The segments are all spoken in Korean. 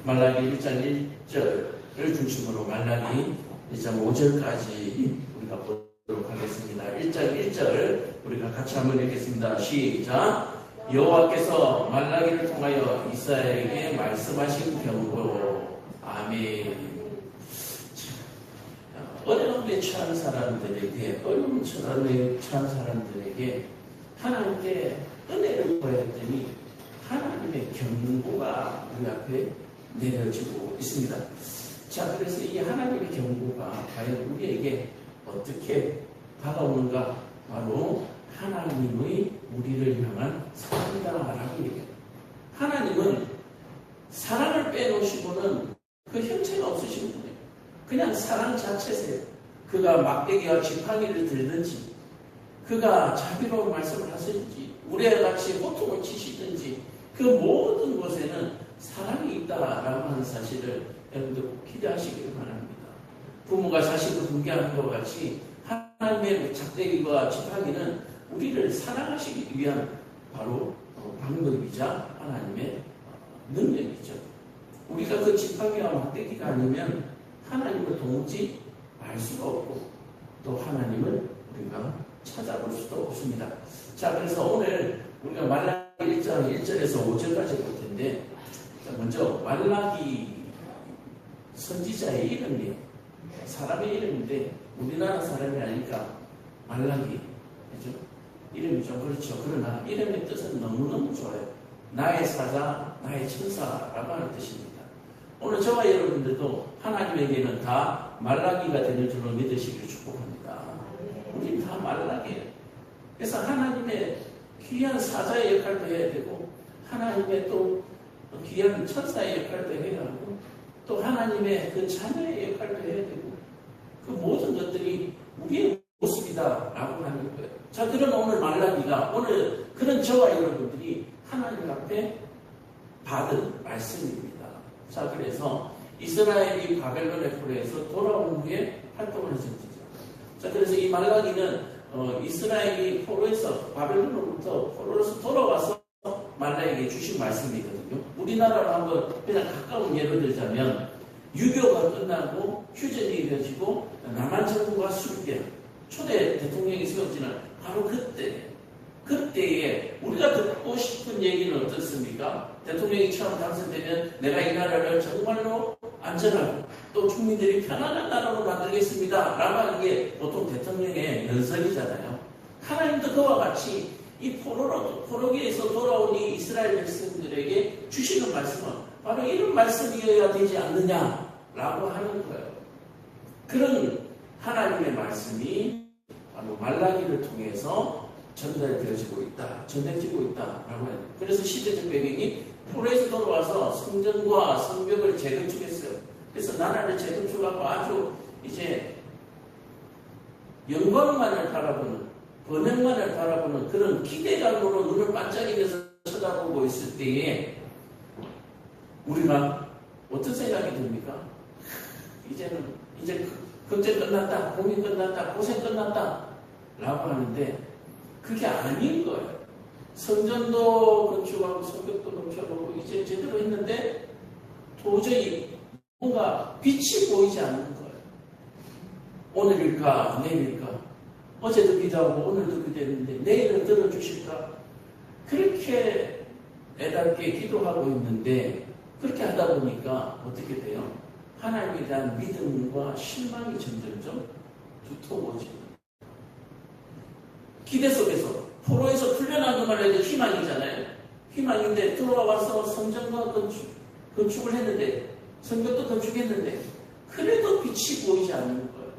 말라기 1장 1절을 중심으로 말라기 1장 5절까지 우리가 보도록 하겠습니다. 1장 1절 우리가 같이 한번 읽겠습니다. 시작. 여호와께서 말라기를 통하여 이스라엘에게 말씀하신 경고. 아멘. 어려움에 처한 사람들에게, 어려움에 처한 사람들에게 하나님께 은혜를 구했더니 하나님의 경고가 우리 앞에 내려지고 있습니다. 자, 그래서 이 하나님의 경고가 과연 우리에게 어떻게 다가오는가? 바로 하나님의 우리를 향한 사랑이다라고 얘기해요. 하나님은 사랑을 빼놓으시고는 그 형체가 없으신 분이에요. 그냥 사랑 자체세요. 그가 막대기와 지팡이를 들든지, 그가 자비로운 말씀을 하시든지, 우리와 같이 호통을 치시든지, 그 모든 곳에는 사랑이 있다라고 하는 사실을 여러분들 꼭 기대하시기를 바랍니다. 부모가 자식을 훈계하는 것 같이 하나님의 작대기와 지팡이는 우리를 사랑하시기 위한 바로 방법이자 하나님의 능력이죠. 우리가 그 지팡이와 막대기가 아니면 하나님을 도무지 알 수가 없고 또 하나님을 우리가 찾아볼 수도 없습니다. 자, 그래서 오늘 우리가 말라기 1장 1절에서 5절까지 볼 텐데, 먼저 말라기 선지자의 이름이에요. 사람의 이름인데 우리나라 사람이 아니니까 말라기, 그죠? 이름이 좀 그렇죠. 그러나 이름의 뜻은 너무너무 좋아요. 나의 사자, 나의 천사라고 하는 뜻입니다. 오늘 저와 여러분들도 하나님에게는 다 말라기가 되는 줄로 믿으시기를 축복합니다. 우리는 다 말라기예요. 그래서 하나님의 귀한 사자의 역할도 해야 되고, 하나님의 또 귀한 천사의 역할도 해야 하고, 또 하나님의 그 자녀의 역할도 해야 되고, 그 모든 것들이 우리의 모습이다라고 하는 거예요. 자, 그런 오늘 말라기가, 오늘 그런 저와 여러분들이 하나님 앞에 받은 말씀입니다. 자, 그래서 이스라엘이 바벨론의 포로에서 돌아온 후에 활동을 했었죠. 자, 그래서 이 말라기는 이스라엘이 포로에서, 바벨론으로부터 포로로서 돌아와서 말라기에게 주신 말씀이거든요. 우리나라로 한번 그냥 가까운 예를 들자면, 유교가 끝나고 휴전이 이루어지고 남한 정부가 수립돼요. 초대 대통령이 세워지는 바로 그때에 우리가 듣고 싶은 얘기는 어떻습니까? 대통령이 처음 당선되면 내가 이 나라를 정말로 안전하고 또 국민들이 편안한 나라로 만들겠습니다 라고 하는 게 보통 대통령의 연설이잖아요. 하나님도 그와 같이 이 포로기에서 돌아온 이 이스라엘 백성들에게 주시는 말씀은 바로 이런 말씀이어야 되지 않느냐라고 하는 거예요. 그런 하나님의 말씀이 바로 말라기를 통해서 전달되어지고 있다라고 해요. 그래서 시대적 배경이 포로에서 돌아와서 성전과 성벽을 재건축했어요. 그래서 나라를 재건축하고 아주 이제 영광만을 바라보는, 번영만을 바라보는 그런 기대감으로 눈을 반짝이면서 쳐다보고 있을 때에 우리가 어떤 생각이 듭니까? 이제 걱정 끝났다, 고민 끝났다, 고생 끝났다 라고 하는데 그게 아닌 거예요. 성전도 건축하고 성벽도 건축하고 이제 제대로 했는데 도저히 뭔가 빛이 보이지 않는 거예요. 오늘일까 내일일까, 어제도 기도하고 오늘도 기도했는데 내일은 들어주실까, 그렇게 애달게 기도하고 있는데 그렇게 하다 보니까 어떻게 돼요? 하나님에 대한 믿음과 실망이 점점점 두터워집니다. 기대 속에서 포로에서 풀려난 것만 해도 희망이잖아요. 희망인데 들어와서 성전과 건축을 했는데, 성벽도 건축했는데 그래도 빛이 보이지 않는 거예요.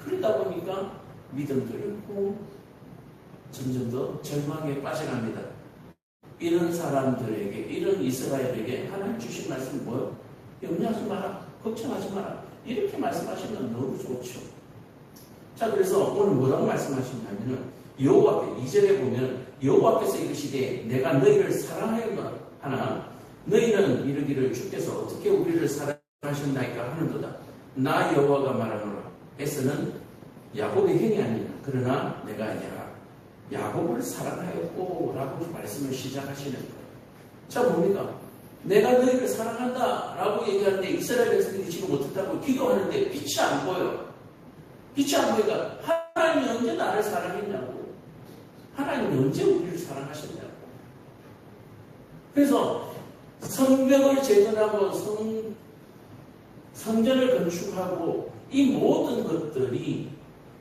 그러다 보니까 믿음도 잃고 점점 더 절망에 빠져갑니다. 이런 사람들에게, 이런 이스라엘에게 하나님 주신 말씀은 뭐예요? 염려하지 마라, 걱정하지 마라, 이렇게 말씀하시면 너무 좋죠. 자, 그래서 오늘 뭐라고 말씀하시냐면은 여호와께 2절에 보면 여호와께서 이르시되 내가 너희를 사랑하였노라 하나 너희는 이르기를 주께서 어떻게 우리를 사랑하셨나이까 하는도다. 나 여호와가 말하노라. 에서는 야곱의 형이 아니라 그러나 내가 야곱을 사랑하였고 라고 말씀을 시작하시는 거예요. 자, 뭡니까? 내가 너희를 사랑한다 라고 얘기하는데 이스라엘 백성들이 지금 어떻다고 기도하는데 빛이 안 보여. 빛이 안 보니까 하나님이 언제 나를 사랑했냐고. 하나님이 언제 우리를 사랑하셨냐고. 그래서 성벽을 재건하고 성전을 건축하고 이 모든 것들이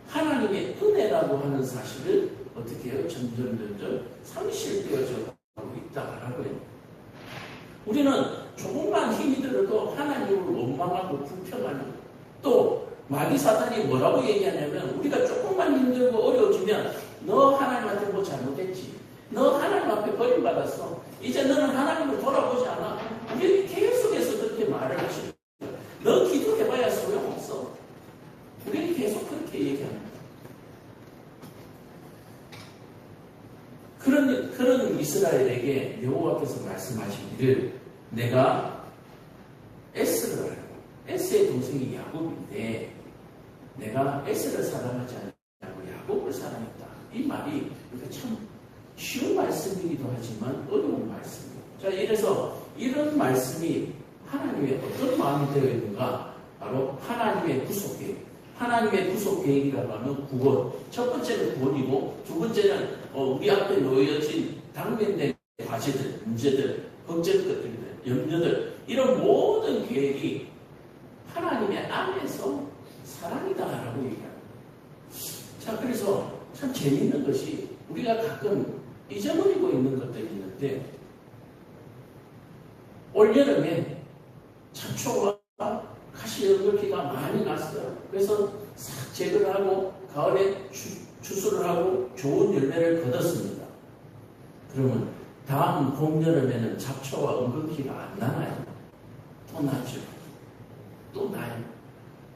하나님의 은혜라고 하는 사실을 어떻게 해요? 점점 상실되어져 가고 있다라고 해요. 우리는 조금만 힘이 들어도 하나님을 원망하고 불평하는, 또 마귀 사탄이 뭐라고 얘기하냐면 우리가 조금만 힘들고 어려워지면 너 하나님한테 뭐 잘못했지, 너 하나님 앞에 버림받았어, 이제 너는 하나님을 돌아보지 않아. 우리에게 계속해서 그렇게 말을 하시는 거예요. 너 기도해봐야 소용없어. 우리에게 계속 그렇게 얘기합니다. 그런 이스라엘에게 여호와께서 말씀하시기를, 내가 에스를 알고, 에스의 동생이 야곱인데 내가 에스를 사랑하지 않고 야곱을 사랑했다. 이 말이 참 쉬운 말씀이기도 하지만 어려운 말씀이에요. 자, 이래서 이런 말씀이 하나님의 어떤 마음이 되어 있는가? 바로 하나님의 구속 계획. 하나님의 구속 계획이라고 하면 구원. 첫 번째는 구원이고, 두 번째는 우리 앞에 놓여진 당면된 과제들, 문제들, 걱정것들, 염려들, 이런 모든 계획이 하나님의 안에서 사랑이다라고 얘기합니다. 자, 그래서 참 재미있는 것이 우리가 가끔 잊어버리고 있는 것들이 있는데, 올여름에 잡초와 가시연극기가 많이 났어요. 그래서 싹 제거를 하고 가을에 추수를 하고 좋은 열매를 거뒀습니다. 그러면 다음 봄, 여름에는 잡초와 은근기가 안 나나요? 또 나죠. 또 나요.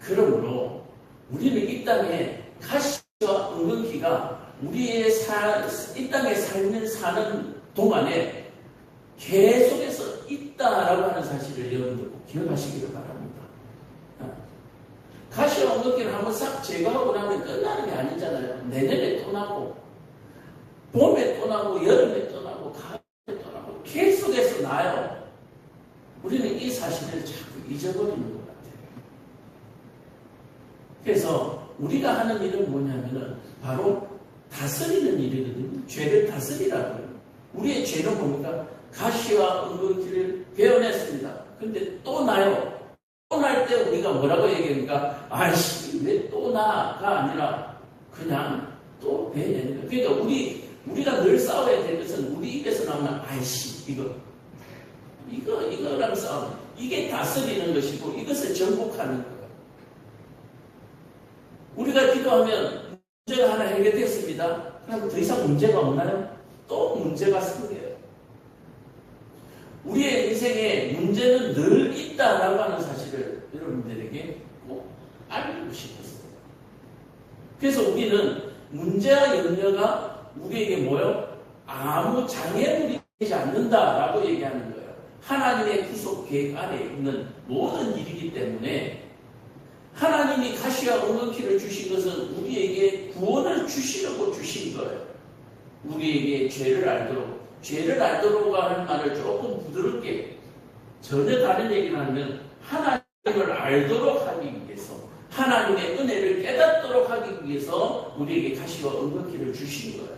그러므로 우리는 이 땅에 가시와 은근기가 우리의 이 땅에 사는 동안에 계속해서 있다라고 하는 사실을 여러분들 꼭 기억하시기를 바랍니다. 가시와 은근기를 한번 싹 제거하고 나면 끝나는 게 아니잖아요. 내년에 또 나고, 봄에 또 나고, 여름에 또 나고, 가을에 또 나고, 계속해서 나요. 우리는 이 사실을 자꾸 잊어버리는 것 같아요. 그래서 우리가 하는 일은 뭐냐면은 바로 다스리는 일이거든요. 죄를 다스리라고 해요. 우리의 죄는 뭡니까? 가시와 은근기를 베어냈습니다. 근데 또 나요. 또 날 때 우리가 뭐라고 얘기합니까? 아이씨, 왜 또 나가 아니라 그냥 또 베어내는 거예요. 그러니까 우리가 늘 싸워야 될 것은 우리 입에서 나오는 아이씨, 이거랑 싸우는, 이게 다스리는 것이고 이것을 정복하는 거예요. 우리가 기도하면 문제가 하나 해결됐습니다. 그럼 더 이상 문제가 없나요? 또 문제가 생겨요. 우리의 인생에 문제는 늘 있다라고 하는 사실을 여러분들에게 꼭 알고 싶었어요. 그래서 우리는 문제와 염려가 우리에게 뭐요? 아무 장애물이 되지 않는다라고 얘기하는 거예요. 하나님의 구속 계획 안에 있는 모든 일이기 때문에 하나님이 가시와 은근기를 주신 것은 우리에게 구원을 주시려고 주신 거예요. 우리에게 죄를 알도록 하는 말을 조금 부드럽게, 전혀 다른 얘기를 하면 하나님을 알도록 하기 위해서, 하나님의 은혜를 깨닫도록 하기 위해서 우리에게 가시와 은근기를 주신 거예요.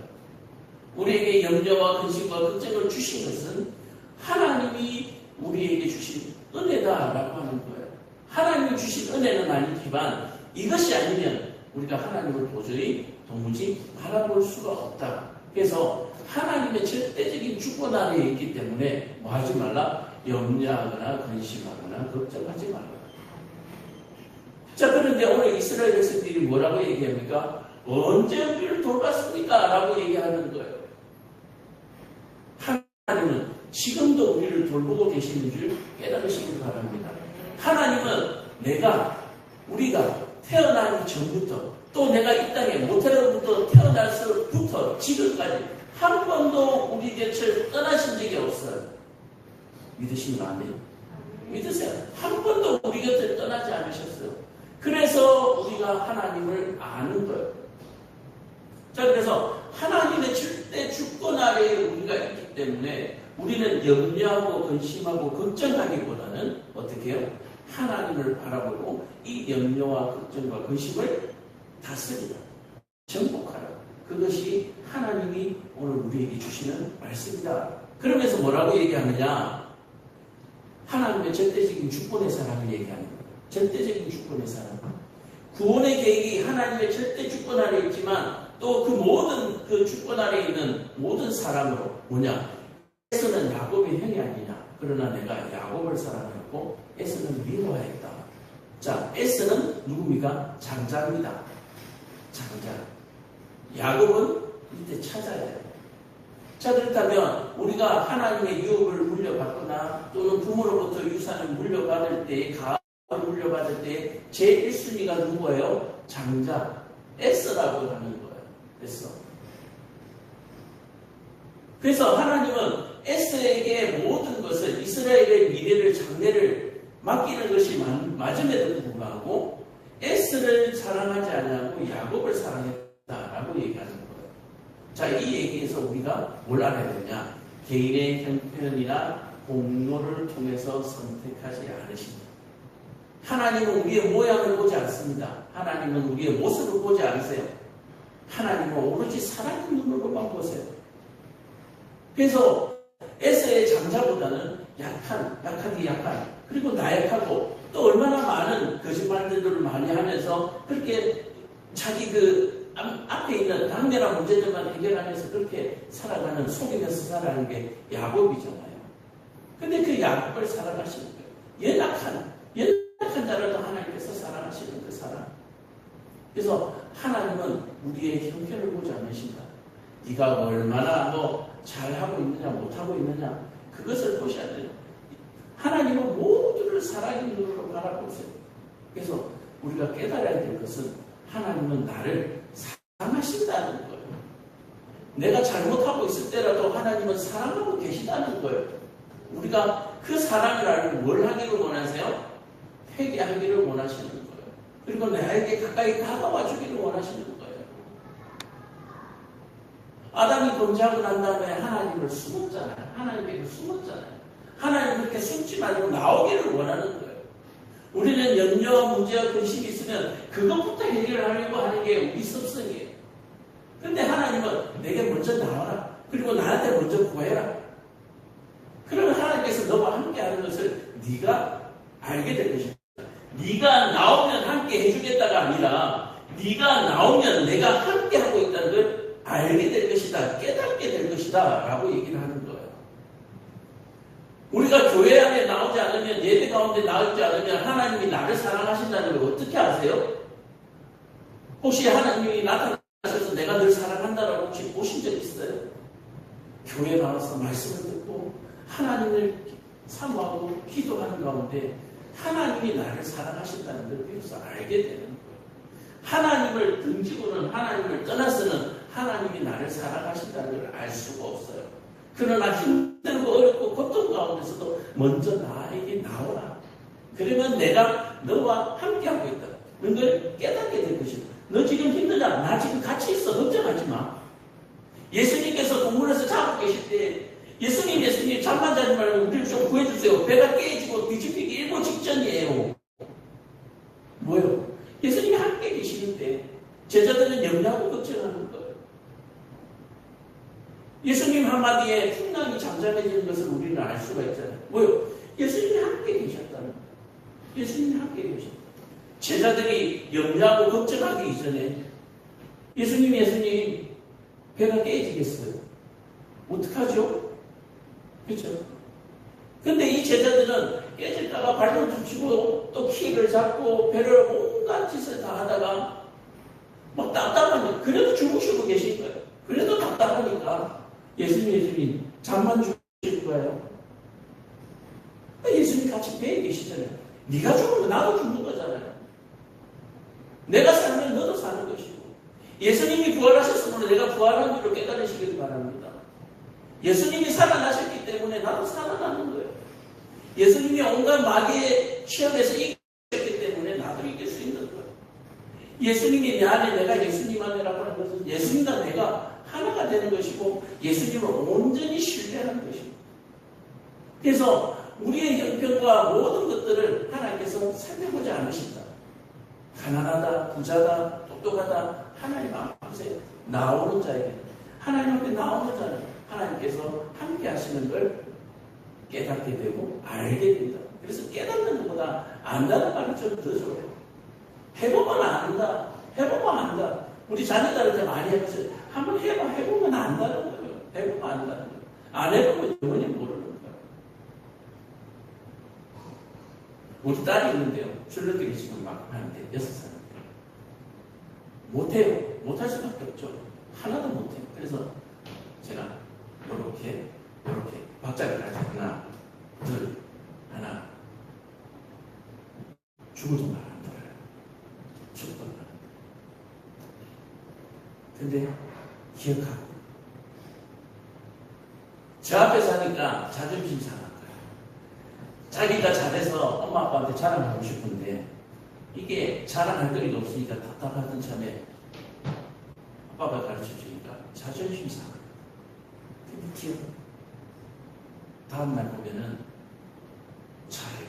우리에게 염려와 근심과 걱정을 주신 것은 하나님이 우리에게 주신 은혜다라고 하는 거예요. 하나님이 주신 은혜는 아니지만 이것이 아니면 우리가 하나님을 도무지 바라볼 수가 없다. 그래서 하나님의 절대적인 주권 아래에 있기 때문에 뭐 하지 말라? 염려하거나 근심하거나 걱정하지 말라. 자, 그런데 오늘 이스라엘 백성들이 뭐라고 얘기합니까? 언제 우리를 돌봤습니까? 라고 얘기하는 거예요. 하나님은 지금도 우리를 돌보고 계시는 줄 깨달으시길 바랍니다. 하나님은 우리가 태어나기 전부터, 또 내가 이 땅에 모태로부터 태어나서부터 지금까지 한 번도 우리 곁을 떠나신 적이 없어요. 믿으시면 아멘. 믿으세요. 한 번도 우리 곁을 떠나지 않으셨어요. 그래서 우리가 하나님을 아는 거예요. 자, 그래서 하나님의 절대 주권 아래에 우리가 있기 때문에 우리는 염려하고 근심하고 걱정하기보다는 어떻게 해요? 하나님을 바라보고 이 염려와 걱정과 근심을 다스리라. 정복하라. 그것이 하나님이 오늘 우리에게 주시는 말씀이다. 그러면서 뭐라고 얘기하느냐? 하나님의 절대적인 주권의 사랑을 얘기하는 거예요. 절대적인 주권의 사랑. 구원의 계획이 하나님의 절대 주권 아래 있지만 또 그 모든 그 주권 아래 있는 모든 사랑으로 뭐냐? 에서는 야곱의 형이 아니냐? 그러나 내가 야곱을 사랑했고 에서는 미워하였다. 자, 에서는 누굽니까? 장자입니다. 장자. 야곱은 이때 찾아야 돼요. 자, 그렇다면 우리가 하나님의 유업을 물려받거나 또는 부모로부터 유산을 물려받을 때, 가업을 물려받을 때 제 1순위가 누구예요? 장자. 에서라고 하는 거예요. 에서. 그래서 하나님은 에서에게 모든 것을 이스라엘의 미래를 장래를 맡기는 것이 맞음에도 불구하고 에서를 사랑하지 않냐고 야곱을 사랑했다라고 얘기하는 거예요. 자, 이 얘기에서 우리가 뭘 알아야 되냐? 개인의 형편이나 공로를 통해서 선택하지 않으십니다. 하나님은 우리의 모양을 보지 않습니다. 하나님은 우리의 모습을 보지 않으세요. 하나님은 오로지 사랑의 눈으로만 보세요. 그래서 에서의 장자보다는 약하기 약한, 그리고 나약하고 또 얼마나 많은 거짓말들을 많이 하면서 그렇게 자기 그 앞에 있는 당면한 문제들만 해결하면서 그렇게 살아가는, 속이면서 살아가는 게 야곱이잖아요. 근데 그 야곱을 사랑하시는 거예요. 연약한 자라도 하나님께서 사랑하시는 그 사랑. 그래서 하나님은 우리의 형편을 보지 않으신다. 네가 얼마나 잘하고 있느냐 못하고 있느냐 그것을 보셔야 돼요. 하나님은 모두를 사랑의 눈으로 바라보세요. 그래서 우리가 깨달아야 될 것은 하나님은 나를 사랑하신다는 거예요. 내가 잘못하고 있을 때라도 하나님은 사랑하고 계시다는 거예요. 우리가 그 사랑을 알고 뭘 하기를 원하세요? 회개하기를 원하시는 거예요. 그리고 나에게 가까이 다가와 주기를 원하시는 거예요. 아담이 범죄하고 난 다음에 하나님을 숨었잖아요. 하나님에게 숨었잖아요. 하나님 그렇게 숨지 말고 나오기를 원하는 거예요. 우리는 염려와 문제와 근심이 있으면 그것부터 해결하려고 하는 게 우리 습성이에요. 근데 하나님은 내게 먼저 나와라. 그리고 나한테 먼저 구해라. 그러면 하나님께서 너와 함께하는 것을 네가 알게 될 것이다. 네가 나오면 함께 해주겠다가 아니라 네가 나오면 내가 함께하고 있다는 걸 알게 될 것이다. 깨닫게 될 것이다. 라고 얘기를 하는 거예요. 우리가 교회 안에 나오지 않으면, 예배 가운데 나오지 않으면 하나님이 나를 사랑하신다는 걸 어떻게 아세요? 혹시 하나님이 나타나셔서 내가 늘 사랑한다라고 혹시 보신 적 있어요? 교회 나와서 말씀을 듣고 하나님을 사모하고 기도하는 가운데 하나님이 나를 사랑하신다는 걸 비로소 알게 되는 거예요. 하나님을 등지고는, 하나님을 떠나서는 하나님이 나를 사랑하신다는 걸 알 수가 없어요. 그러나 힘들고 어렵고 고통 가운데서도 먼저 나에게 나오라. 그러면 내가 너와 함께하고 있다. 걸 깨닫게 될 것이다. 너 지금 힘들다. 나 지금 같이 있어. 걱정하지 마. 예수님께서 동물에서 자고 계실 때 예수님 잠만 자지 말고 우리를 좀 구해주세요. 배가 깨지고 뒤집히기 일보 직전이에요. 뭐요? 예수님이 함께 계시는데 제자들은 염려하고 걱정하는 거예요. 예수님 한마디에 풍랑이 잠잠해지는 것을 우리는 알 수가 있잖아요. 뭐요? 예수님이 함께 계셨다는 거예요. 예수님이 함께 계셨다. 제자들이 염려하고 걱정하기 이전에 예수님 배가 깨지겠어요. 어떡하죠? 그렇죠? 근데 이 제자들은 깨질까봐 발을 붙이고 또 키를 잡고 배를 온갖 짓을 다 하다가 막 답답하니까 그래도 주무시고 계신 거예요. 그래도 답답하니까 예수님 잠만 주실 거예요. 예수님 같이 배에 계시잖아요. 네가 죽으면 나도 죽는 거잖아요. 내가 살면 너도 사는 것이고 예수님이 부활하셨으므로 내가 부활한 줄을 깨달으시길 바랍니다. 예수님이 살아나셨기 때문에 나도 살아나는 거예요. 예수님이 온갖 마귀의 시험에서 이겼기 때문에 나도 이길 수 있는 거예요. 예수님이 내 안에 내가 예수님 안에라고 하는 것은 예수님과 내가 하나가 되는 것이고 예수님을 온전히 신뢰하는 것입니다. 그래서 우리의 형편과 모든 것들을 하나님께서 살펴보지 않으신다. 가난하다, 부자다, 똑똑하다, 하나님 앞에 나오는 자에게, 하나님 앞에 나오는 자는 하나님께서 함께 하시는 걸 깨닫게 되고 알게 된다. 그래서 깨닫는 것보다 안다는 말이 좀 더 좋아요. 해보면 안다. 해보면 안다. 우리 자녀들한테 많이 해보세요. 한번 해봐. 해보면 안다는 거예요. 해보면 안다는 거예요. 안 해보면 영원히 모르는 거예요. 우리 딸이 있는데요. 출렁이기 지금 막 하는데 6살인데 못해요. 못할 수밖에 없죠. 하나도 못해요. 그래서 제가 이렇게 박자를 가지고 하나, 둘, 하나, 죽어도 말 안 들어요. 죽어도 말 안 들어요. 근데 기억하고 저 앞에서 하니까 자존심 상한 거예요. 자기가 잘해서 엄마 아빠한테 자랑하고 싶은데 이게 자랑할 거리가 없으니까 답답하던 참에 아빠가 가르쳐주니까 자존심 상한 거예요. 근데 기억 다음날 보면은 잘해요.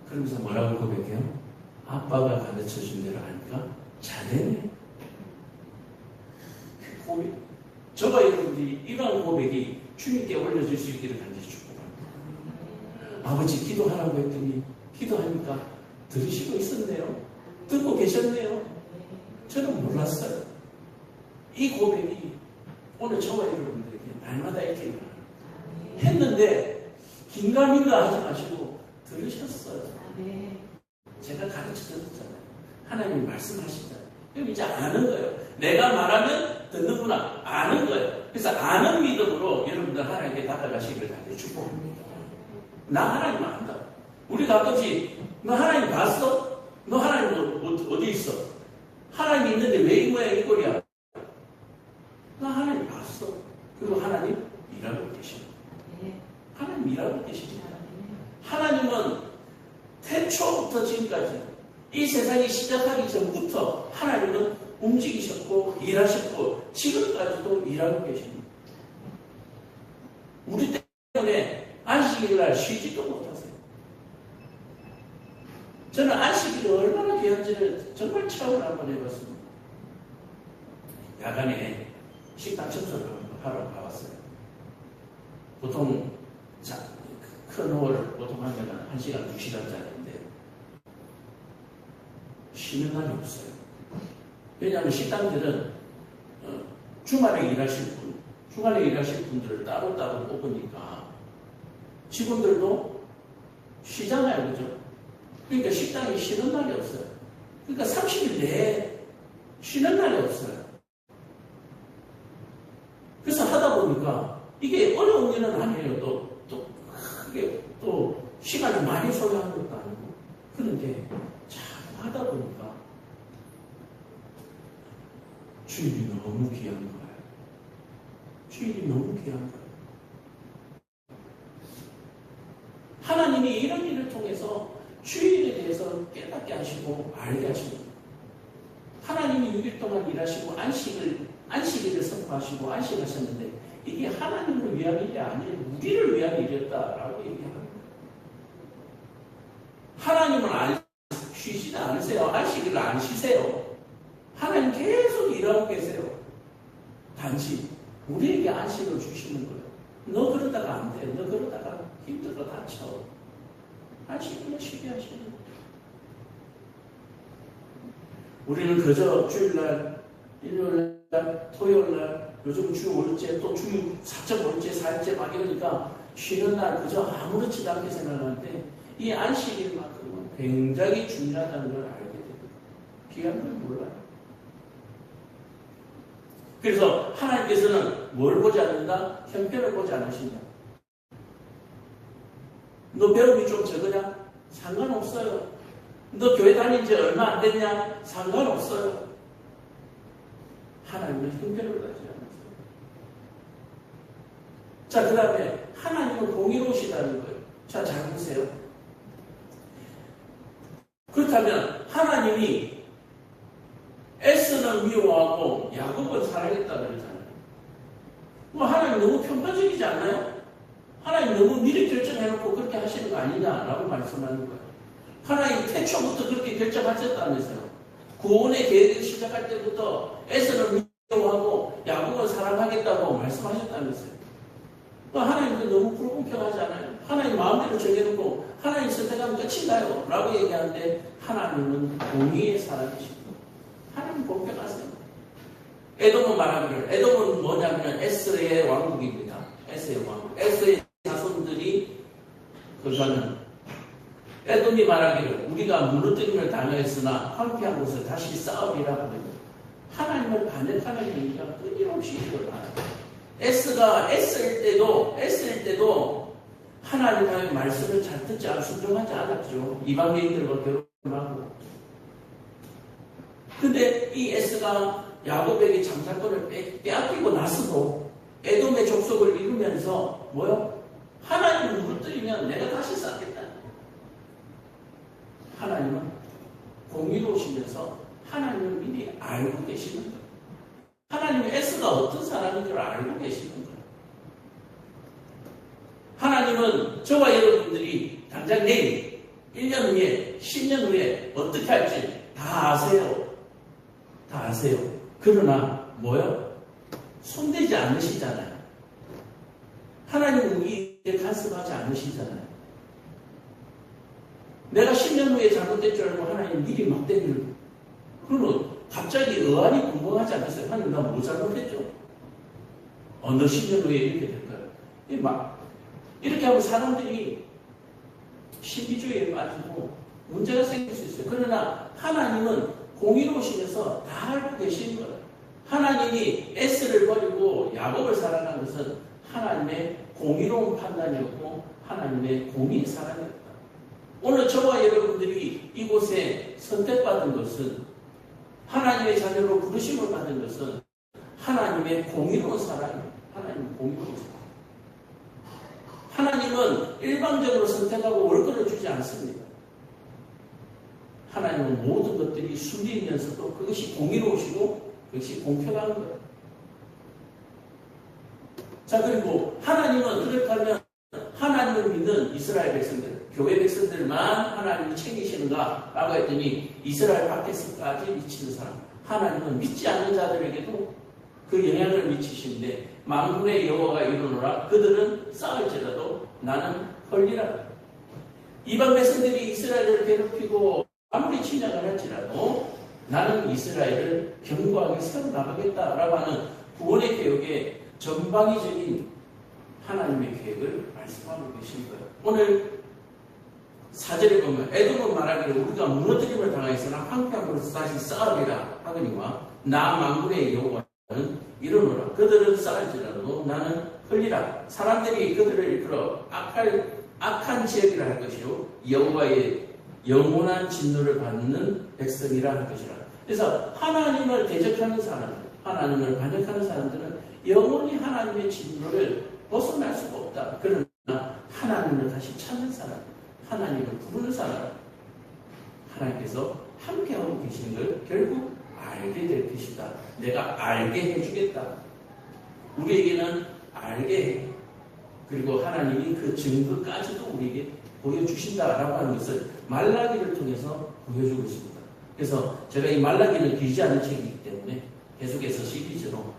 그러면서 뭐라고 고백해요? 아빠가 가르쳐준 대로 하니까 잘되네. 그 고백. 저와 여러분들이 이런 고백이 주님께 올려줄 수 있기를 간절히 축복합니다. 아버지 기도하라고 했더니 기도하니까 들으시고 있었네요. 듣고 계셨네요. 저는 몰랐어요. 이 고백이 오늘 저와 여러분들에게 날마다 이렇게 했는데 긴가민가 하지 마시고 들으셨어요. 제가 가르쳐드렸잖아요. 하나님이 말씀하시잖아요. 그럼 이제 아는 거예요. 내가 말하면 듣는구나. 아는 거예요. 그래서 아는 믿음으로 여러분들 하나님께 다가가시기를 간절히 축복합니다. 나 하나님 안다. 우리 가끔씩 너 하나님 봤어? 너 하나님 어디 있어? 하나님 있는데 왜 이 모양 이 꼴이야? 나 하나님 봤어. 그리고 하나님 일하고 계십니다. 하나님 일하고 계십니다. 하나님은 태초부터 지금까지 이 세상이 시작하기 전부터 하나님은 움직이셨고 일하셨고 지금까지도 일하고 계십니다. 우리 때문에 안식일날 쉬지도 못하세요. 저는 안식일이 얼마나 귀한지를 정말 체험을 한번 해봤습니다. 야간에 식당 청소를 하러 가봤어요. 보통 큰 홀 보통 하면 1시간, 2시간짜리인데 쉬는 날이 없어요. 왜냐하면 식당들은 주말에 일하실 분들을 따로따로 뽑으니까 직원들도 쉬잖아요. 그죠? 그러니까 식당이 쉬는 날이 없어요. 그러니까 30일 내에 쉬는 날이 없어요. 그래서 하다 보니까 이게 어려운 일은 아니에요. 또 크게 또 시간을 많이 소요하는 것도 아니고. 그런데 참 하다 보니까 주일이 너무 귀한 거예요. 주일이 너무 귀한 거예요. 하나님이 이런 일을 통해서 주일에 대해서 깨닫게 하시고 알게 하시고 하나님이 6일 동안 일하시고 안식일을 선포하시고 안식하셨는데 이게 하나님을 위한 일이 아니에요. 우리를 위한 일이었다라고 얘기합니다. 하나님은 쉬지도 않으세요. 안식일을 안 쉬세요. 하나님 계속 일하고 계세요. 단지 우리에게 안식을 주시는 거예요. 너 그러다가 안 돼. 너 그러다가 힘들어 다쳐. 안식일을 쉬게 하시는 거예요. 우리는 그저 주일날, 일요일날, 토요일날, 요즘 주 5일째, 또 주 4.5일째, 4일째 막 이러니까 쉬는 날 그저 아무렇지도 않게 생각하는데 이 안식일만큼은 굉장히 중요하다는 걸 알게 됩니다. 귀한 걸 몰라요. 그래서 하나님께서는 뭘 보지 않는다? 형편을 보지 않으신다. 너 배움이 좀 적으냐? 상관없어요. 너 교회 다닌 지 얼마 안 됐냐? 상관없어요. 하나님은 형편을 가지 않으세요. 자, 그 다음에 하나님은 공의로우시다는 거예요. 자, 잘 보세요. 그렇다면 하나님이 에스는 미워하고 야곱은 사랑했다 그러잖아요. 뭐 하나님 너무 편파적이지 않나요? 하나님 너무 미리 결정해놓고 그렇게 하시는 거 아니냐라고 말씀하는 거예요. 하나님 태초부터 그렇게 결정하셨다면서요. 구원의 계획을 시작할 때부터 에서는 미워하고 야곱을 사랑하겠다고 말씀하셨다면서요. 하나님도 너무 불공평하지 않아요? 하나님 마음대로 정해놓고 하나님 선택하면 끝인가요? 라고 얘기하는데 하나님은 공의의 사랑이시고 하나님 공평하세요. 에돔은 말하기를, 에돔은 뭐냐면 에스의 왕국입니다. 에스의 왕국. 에스의 자손들이 그거는 에돔이 말하기를 우리가 무너뜨림을 당하였으나 황폐한 곳을 다시 쌓으리라 하거든요. 하나님을 반역하는 얘기가 끊임없이 일어나요. 에스가 애쓸 때도 하나님의 말씀을 잘 듣지 않고 순종하지 않았죠. 이방인들과 결혼하고. 근데 이 에스가 야곱에게 장사권을 빼앗기고 나서도 에돔의 족속을 이루면서 뭐요? 하나님을 무너뜨리면 내가 다시 쌓겠다. 하나님은 공의로우시면서 하나님을 미리 알고 계시는 거예요. 하나님은 에스가 어떤 사람인 줄 알고 계시는 거예요. 하나님은 저와 여러분들이 당장 내일, 1년 후에, 10년 후에 어떻게 할지 다 아세요. 다 아세요. 그러나 뭐요? 손대지 않으시잖아요. 하나님은 우리에게 간섭하지 않으시잖아요. 내가 10년 후에 잘못될 줄 알고 하나님 미리 막 때리는, 그러면 갑자기 의안이 궁금하지 않겠어요? 하나님 나 뭐 잘못했죠? 어느 10년 후에 이렇게 될까요? 이렇게 하면 사람들이 신비주의에 빠지고 문제가 생길 수 있어요. 그러나 하나님은 공의로우시면서 다 알고 계시는 거예요. 하나님이 에스를 버리고 야곱을 사랑한 것은 하나님의 공의로운 판단이었고 하나님의 공의의 사랑이었다. 오늘 저와 여러분들이 이곳에 선택받은 것은, 하나님의 자녀로 부르심을 받은 것은 하나님의 공의로운 사랑이에요. 하나님의 공의로운 사랑. 하나님은 일방적으로 선택하고 월권을 주지 않습니다. 하나님은 모든 것들이 순리이면서도 그것이 공의로우시고 그것이 공평한 거예요. 자, 그리고 하나님은 그렇다면 하나님을 믿는 이스라엘 백성들, 교회 백성들만 하나님을 챙기시는가? 라고 했더니 이스라엘 밖에서까지 미치는 사람, 하나님은 믿지 않는 자들에게도 그 영향을 미치시는데 만군의 여호와가 이르노라 그들은 싸울지라도 나는 헐리라. 이방 백성들이 이스라엘을 괴롭히고 아무리 침략을 할지라도 나는 이스라엘을 견고하게 세워나가겠다라고 하는 구원의 계획의 전방위적인 하나님의 계획을 말씀하고 계신 거예요. 오늘 4절에 보면 에돔은 말하기를 우리가 무너뜨림을 당하였으나 황폐한 곳에서 다시 쌓으리라 하거니와 나 만군의 여호와는 이르노라 그들은 쌓을지라도 나는 흘리라. 사람들이 그들을 이끌어 악한 지역이라 할 것이요 여호와의 영원한 진노를 받는 백성이라 할 것이라. 그래서 하나님을 대적하는 사람들, 하나님을 반역하는 사람들은 영원히 하나님의 진노를 벗어날 수가 없다. 그러나 하나님을 다시 찾는 사람, 하나님을 부르는 사람, 하나님께서 함께하고 계시는 걸 결국 알게 될 것이다. 내가 알게 해주겠다. 우리에게는 알게 해. 그리고 하나님이 그 증거까지도 우리에게 보여주신다라고 하는 것을 말라기를 통해서 보여주고 있습니다. 그래서 제가 이 말라기는 길지 않은 책이기 때문에 계속해서 시리즈로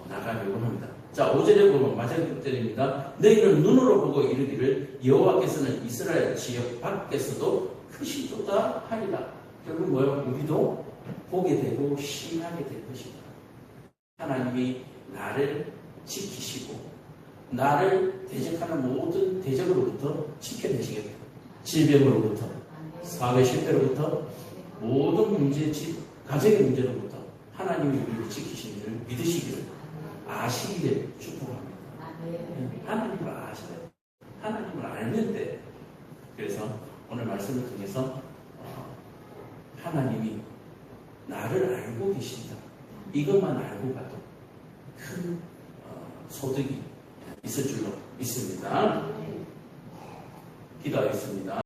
나가려고 합니다. 자, 5절에 보면 마지막 절입니다. 너희는 눈으로 보고 이르기를 여호와께서는 이스라엘 지역 밖에서도 크시도다 하리라. 결국 뭐예요? 우리도 보게 되고 신하게 될 것이다. 하나님이 나를 지키시고 나를 대적하는 모든 대적으로부터 지켜내시겠다. 질병으로부터, 사회 실패로부터, 모든 문제, 가정의 문제로부터 하나님이 우리를 지키시는 줄 믿으시기를 아시기를 축복합니다. 하나님을 아셔요. 하나님을 알면 돼. 그래서 오늘 말씀을 통해서 하나님이 나를 알고 계신다. 이것만 알고 가도 큰 소득이 있을 줄로 믿습니다. 기도하겠습니다.